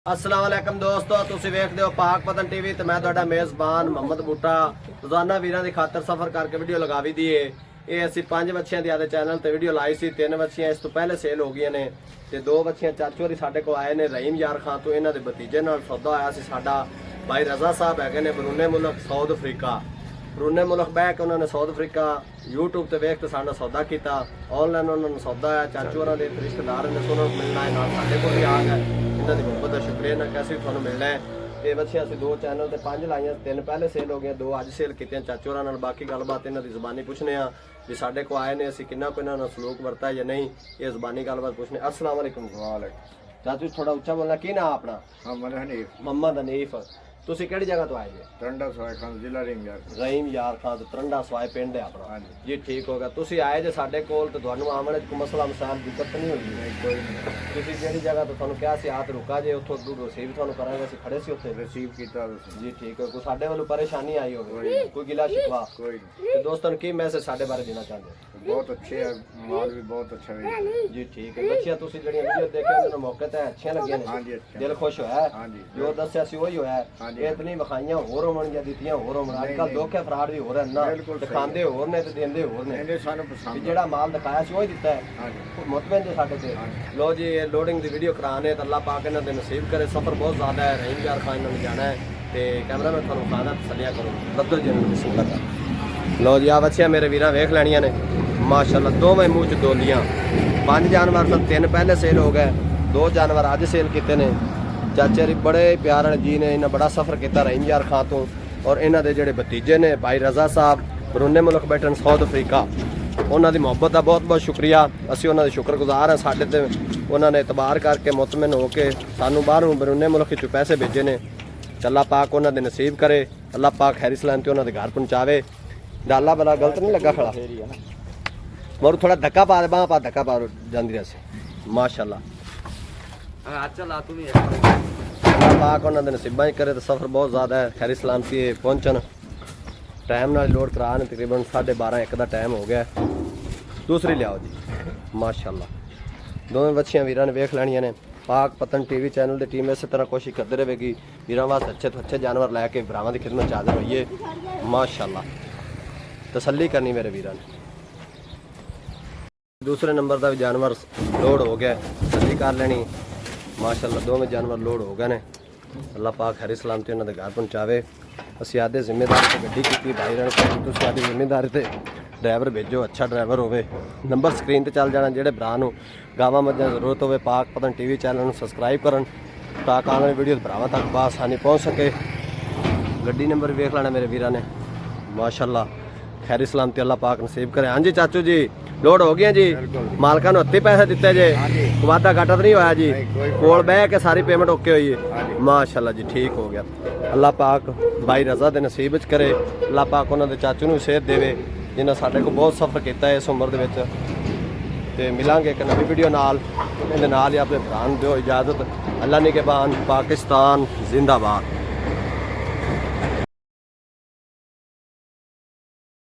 अस्सलाम वालेकुम दोस्तों, तुसी वेखदे हो पाक पतन टीवी ते मैं तुहाडा मेज़बान मोहम्मद बूटा रोजाना वीरां दी खातर सफर करके वीडियो लगावी दी है। ये असी 5 बच्चियां दी आदे चैनल ते वीडियो लाई सी। 3 बच्चियां इस तो पहले सेल हो गई ने ते 2 बच्चियां चाचू होरी साडे को आए ने रहीम यार खां तो इन्हां दे भतीजे नाल सौदा होया सी। साडा भाई रजा साहब हैगे ने बरूने मुल्क साउथ अफ्रीका, बरूने मुल्क बह के उन्होंने साउथ अफ्रीका यूट्यूब ते वेख के साडा सौदा किया। ऑनलाइन उन्होंने सौदा आया, चाचू होरां दे रिश्तेदार ने उन्होंने मिलना है, नाल साडे कोल भी आ गए। इन्हां दी बहुत बहुत शुक्रिया, इन्हां कैसे भी तुहानूं मिलना है। ते बच्चियां असीं 2 चैनल ते 5 लाइयां, 3 पहले सेल हो गए, 2 अज सेल कीतियां चाचू होरां नाल। बाकी गलबात इन्हां दी ज़बानी पुछने आ भी साडे को आए ने असीं किन्ना को इन्हां नाल सलूक वरता है या नहीं, ये ज़बानी गलबात पुछने। अस्सलाम वालेकुम। वालेकुम। चाचू थोड़ा उच्चा बोलना, की नाम अपना? मोहम्मद हनीफ। तुसी किहड़ी जगह तो आए जी? टरंडा सवाई खान जिला रहीम यार खान तो तरंडा सवाई पिंड है अपना जी। ठीक हो गया। तुसी आए जे साडे कोल ते तुहानूं आमणे च कोई मसला मसाइल दिक्कत नहीं होगी? नहीं, कोई नहीं। तुसी जेहड़ी जगह तो तुहानूं कहा सी आत रुका जे उत्थों अग्गों रिसीव तुहानूं करांगे, असीं खड़े सी उत्थे रिसीव किया जी। ठीक है। कोई साडे वालों परेशानी आई होवे, कोई गिला शिकवा? कोई नहीं। ते दोस्तों की मैसेज साडे बारे देना चाहते? बहुत अच्छे है, माल भी बहुत अच्छा है जी। ठीक है। बच्चियां तुसी जेहड़ियां वीडियो देखे उन्होंने मौके ते अच्छियां लगियां ने? हाँ जी, अच्छा। दिल खुश होया? हाँ जी। जो दस्सिया सी वही होया? हाँ जी। ये इतनी विखाइयां होर होवन या दित्तियां होर होवन? नहीं, अजकल नहीं। धोखे फराड भी हो रहे ना, बिल्कुल सही दिखांदे होर ने ते देंदे होर ने। इन्हें सानू पसंद जेड़ा माल दिखाया सी वही दिता है? हाँ जी। मुतमईन जे साडे ते? हाँ जी। लो जी, ये लोडिंग दी वीडियो कराने तो अल्लाह पाक इन्हां दे नसीब करे। सफर बहुत ज़्यादा है, रहीम यार खान इन्हां ने जाना है ते कैमरा में तुहानूं खाना तसलिया करो बदल जी बिस्मिल्लाह कर। लो जी, आ बच्चियां मेरे वीरां वेख लैणियां ने माशाअल्लाह, दोवें मूँह च दोलियां। 5 जानवर सन, 3 पहले सेल हो गए, 2 जानवर अज सेल किए ने। चाचे री बड़े प्यार वाले जी ने, इन्हें बड़ा सफ़र किया रहीम यार खां तो। और इन्हां दे जेहड़े भतीजे ने भाई रजा साहब बरूने मुल्क बैठन साउथ अफ्रीका, उन्हां दी मुहब्बत का बहुत बहुत शुक्रिया। असीं उन्हां दे शुक्रगुजार हैं। साडे ते उन्हां ने इतबार करके मुतमिन हो के सानूं बाहरों बरूने मुल्क चों पैसे भेजे ने। अल्लाह पाक उन्हां दे नसीब करे, अल्लाह पाक खैरी सलामती उन्हां दे घर पहुँचावे। डाला बला गलत नहीं लगा खड़ा मरू, थोड़ा धक्का पा दे, बांह पा धक्का पा जांदी रही माशाअल्लाह। अल्लाह पाक उन्हां दे नसीबां ही करे तो सफ़र बहुत ज़्यादा है, खैरी सलामती पहुँचन। टाइम नाल लोड करा ने, तकरीबन 12:30-1 का टाइम हो गया। दूसरी लियाओ जी माशाअल्लाह। दोवें बच्चियां वीरां ने वेख लैणियां ने। पाक पतन टीवी चैनल की टीम इस तरह कोशिश करती रहेगी वीरां वास्ते अच्छे तो अच्छे जानवर लैके भरावां दी खिदमत च हाज़र होइए माशाअल्लाह। तसल्ली करनी मेरे वीरां ने। दूसरे नंबर का भी जानवर लोड हो गया, तसल्ली कर लेनी माशाअल्लाह। दोवें जानवर लोड हो गए ने, अल्लाह पाक खैरी सलामती उन्हां दे घर पहुँचावे। असीं आदे जिम्मेदारी से गड्डी की भाई रहने को, तुसीं आदी जिम्मेदारी से ड्राइवर भेजो, अच्छा ड्राइवर होवे। नंबर स्क्रीन पर चल जाना। जेडे भरा नूं गावां मੱਝਾਂ जरूरत होवे, पाक पतन टीवी चैनल में सबसक्राइब करन ताकि आने वाली वीडियो भरावां तक बआसानी पहुँच सके। गड्डी नंबर वेख लेना मेरे वीरां ने माशाअल्लाह। खैरी सलामती अल्लाह पाक नसीब करे। हाँ जी चाचू जी, लोड हो गया जी? मालकां नूं हत्थी पैसे दिते जे? वादा घाटा तो नहीं होया जी? कोल बह के सारी पेमेंट ओके हुई है माशाअल्लाह जी। ठीक हो गया। अल्लाह पाक भाई रजा दे नसीब च करे, अल्लाह पाक उन्हां दे चाचू नूं सेहत देवे जिन्हां साडे को बहुत सफ़र किया है इस उम्र दे विच। ते मिलांगे एक नवी वीडियो नाल, इहदे नाल ही अपने भरा नूं दिओ इजाज़त। अल्लाह निगहबान, पाकिस्तान जिंदाबाद।